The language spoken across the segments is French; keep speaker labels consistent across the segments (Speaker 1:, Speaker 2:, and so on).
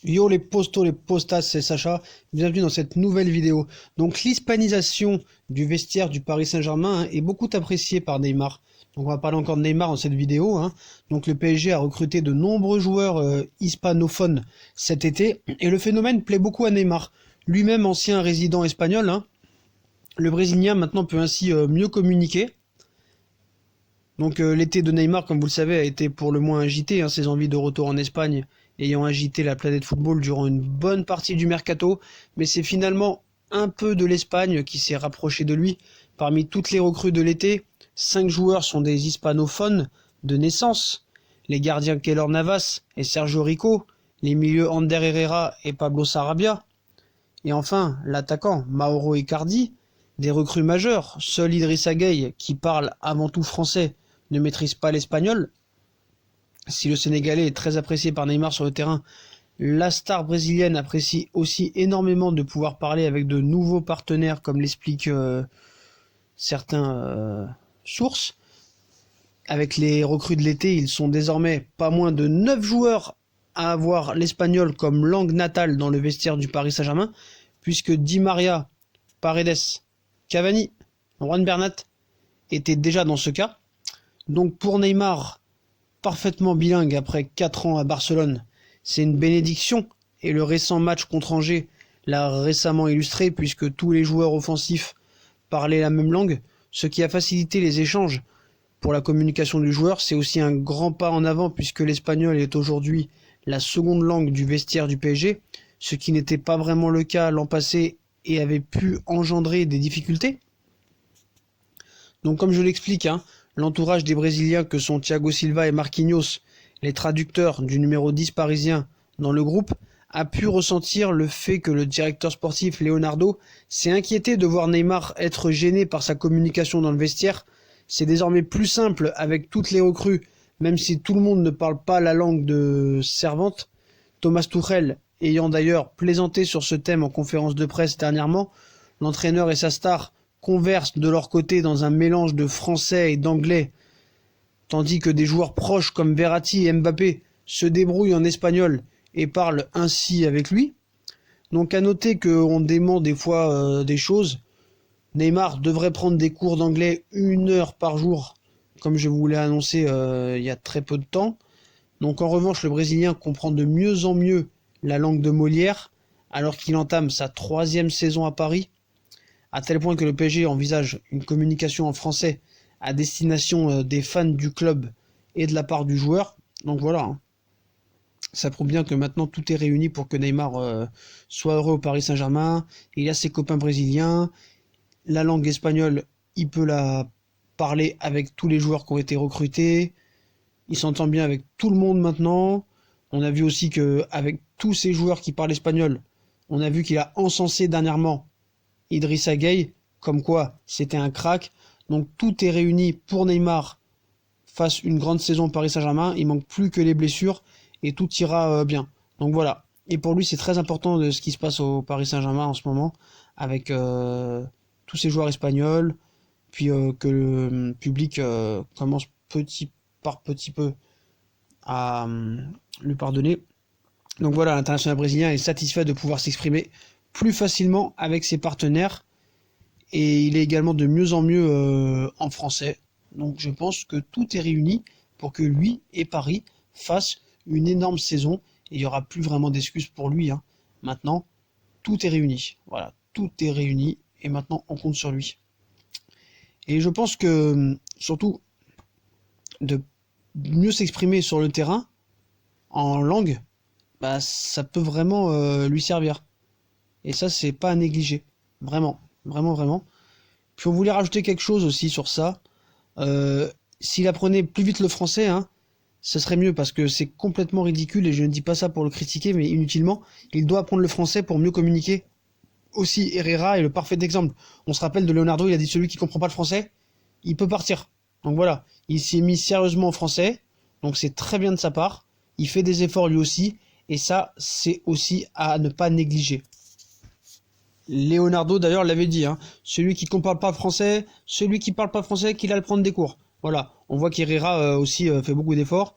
Speaker 1: Yo les postos, les postas, c'est Sacha. Bienvenue dans cette nouvelle vidéo. Donc l'hispanisation du vestiaire du Paris Saint-Germain est beaucoup appréciée par Neymar. Donc on va parler encore de Neymar dans cette vidéo. Donc le PSG a recruté de nombreux joueurs hispanophones cet été et le phénomène plaît beaucoup à Neymar. Lui-même ancien résident espagnol, le Brésilien maintenant peut ainsi mieux communiquer. Donc l'été de Neymar, comme vous le savez, a été pour le moins agité, ses envies de retour en Espagne ayant agité la planète football durant une bonne partie du mercato, mais c'est finalement un peu de l'Espagne qui s'est rapproché de lui. Parmi toutes les recrues de l'été, 5 joueurs sont des hispanophones de naissance, les gardiens Keylor Navas et Sergio Rico, les milieux Ander Herrera et Pablo Sarabia, et enfin l'attaquant Mauro Icardi, des recrues majeures. Seul Idrissa Gueye, qui parle avant tout français, ne maîtrise pas l'espagnol. Si le Sénégalais est très apprécié par Neymar sur le terrain, la star brésilienne apprécie aussi énormément de pouvoir parler avec de nouveaux partenaires, comme l'expliquent certains sources. Avec les recrues de l'été, ils sont désormais pas moins de 9 joueurs à avoir l'espagnol comme langue natale dans le vestiaire du Paris Saint-Germain, puisque Di Maria, Paredes, Cavani, Juan Bernat étaient déjà dans ce cas. Donc pour Neymar, parfaitement bilingue après 4 ans à Barcelone, c'est une bénédiction, et le récent match contre Angers l'a récemment illustré, puisque tous les joueurs offensifs parlaient la même langue, ce qui a facilité les échanges. Pour la communication du joueur, c'est aussi un grand pas en avant, puisque l'espagnol est aujourd'hui la seconde langue du vestiaire du PSG, ce qui n'était pas vraiment le cas l'an passé et avait pu engendrer des difficultés. Donc comme je l'explique, l'entourage des Brésiliens que sont Thiago Silva et Marquinhos, les traducteurs du numéro 10 parisien dans le groupe, a pu ressentir le fait que le directeur sportif Leonardo s'est inquiété de voir Neymar être gêné par sa communication dans le vestiaire. C'est désormais plus simple avec toutes les recrues, même si tout le monde ne parle pas la langue de servante. Thomas Tuchel ayant d'ailleurs plaisanté sur ce thème en conférence de presse dernièrement, l'entraîneur et sa star conversent de leur côté dans un mélange de français et d'anglais, tandis que des joueurs proches comme Verratti et Mbappé se débrouillent en espagnol et parlent ainsi avec lui. Donc à noter qu'on dément des fois des choses. Neymar devrait prendre des cours d'anglais 1 heure par jour, comme je vous l'ai annoncé il y a très peu de temps. Donc en revanche, le Brésilien comprend de mieux en mieux la langue de Molière, alors qu'il entame sa 3e saison à Paris, à tel point que le PSG envisage une communication en français à destination des fans du club et de la part du joueur. Donc voilà, ça prouve bien que maintenant tout est réuni pour que Neymar soit heureux au Paris Saint-Germain. Il a ses copains brésiliens, la langue espagnole, il peut la parler avec tous les joueurs qui ont été recrutés, il s'entend bien avec tout le monde maintenant. On a vu aussi qu'avec tous ces joueurs qui parlent espagnol, on a vu qu'il a encensé dernièrement Idrissa Gueye, comme quoi c'était un crack. Donc tout est réuni pour Neymar fasse une grande saison au Paris Saint-Germain. Il manque plus que les blessures et tout ira bien. Donc voilà. Et pour lui, c'est très important de ce qui se passe au Paris Saint-Germain en ce moment, avec tous ces joueurs espagnols, puis que le public commence petit par petit peu à lui pardonner. Donc voilà, l'international brésilien est satisfait de pouvoir s'exprimer plus facilement avec ses partenaires, et il est également de mieux en mieux en français. Donc je pense que tout est réuni pour que lui et Paris fassent une énorme saison, et il n'y aura plus vraiment d'excuses pour lui. Maintenant, tout est réuni. Voilà, tout est réuni, et maintenant on compte sur lui. Et je pense que, surtout, de mieux s'exprimer sur le terrain, en langue, ça peut vraiment lui servir. Et ça, c'est pas à négliger. Vraiment, vraiment, vraiment. Puis on voulait rajouter quelque chose aussi sur ça. S'il apprenait plus vite le français, ce serait mieux, parce que c'est complètement ridicule, et je ne dis pas ça pour le critiquer, mais inutilement. Il doit apprendre le français pour mieux communiquer. Aussi, Herrera est le parfait exemple. On se rappelle de Leonardo, il a dit celui qui comprend pas le français, il peut partir. Donc voilà, il s'est mis sérieusement au français, donc c'est très bien de sa part. Il fait des efforts lui aussi, et ça, c'est aussi à ne pas négliger. Leonardo d'ailleurs l'avait dit, celui qui ne parle pas français, qu'il a le prendre des cours. Voilà, on voit qu'Herrera aussi fait beaucoup d'efforts,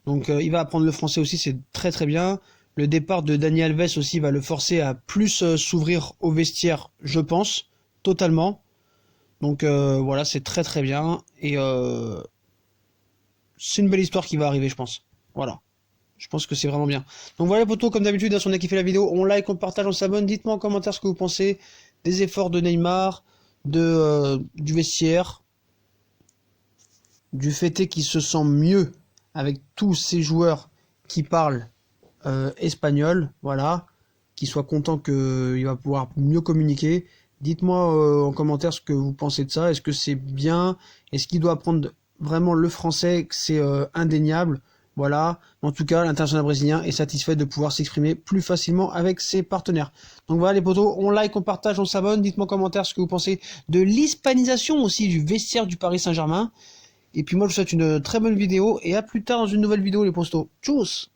Speaker 1: donc il va apprendre le français aussi, c'est très très bien. Le départ de Dani Alves aussi va le forcer à plus s'ouvrir au vestiaire, je pense, totalement. Donc voilà, c'est très très bien. Et c'est une belle histoire qui va arriver, je pense. Voilà. Je pense que c'est vraiment bien. Donc voilà, potos, comme d'habitude, si on a kiffé la vidéo, on like, on partage, on s'abonne. Dites-moi en commentaire ce que vous pensez des efforts de Neymar, du vestiaire, du fait qu'il se sent mieux avec tous ces joueurs qui parlent espagnol, voilà, qui soit content qu'il va pouvoir mieux communiquer. Dites-moi en commentaire ce que vous pensez de ça. Est-ce que c'est bien? Est-ce qu'il doit apprendre vraiment le français? Que c'est indéniable? Voilà. En tout cas, l'international brésilien est satisfait de pouvoir s'exprimer plus facilement avec ses partenaires. Donc voilà les potos, on like, on partage, on s'abonne. Dites-moi en commentaire ce que vous pensez de l'hispanisation aussi du vestiaire du Paris Saint-Germain. Et puis moi je vous souhaite une très bonne vidéo et à plus tard dans une nouvelle vidéo les postos. Tchuss!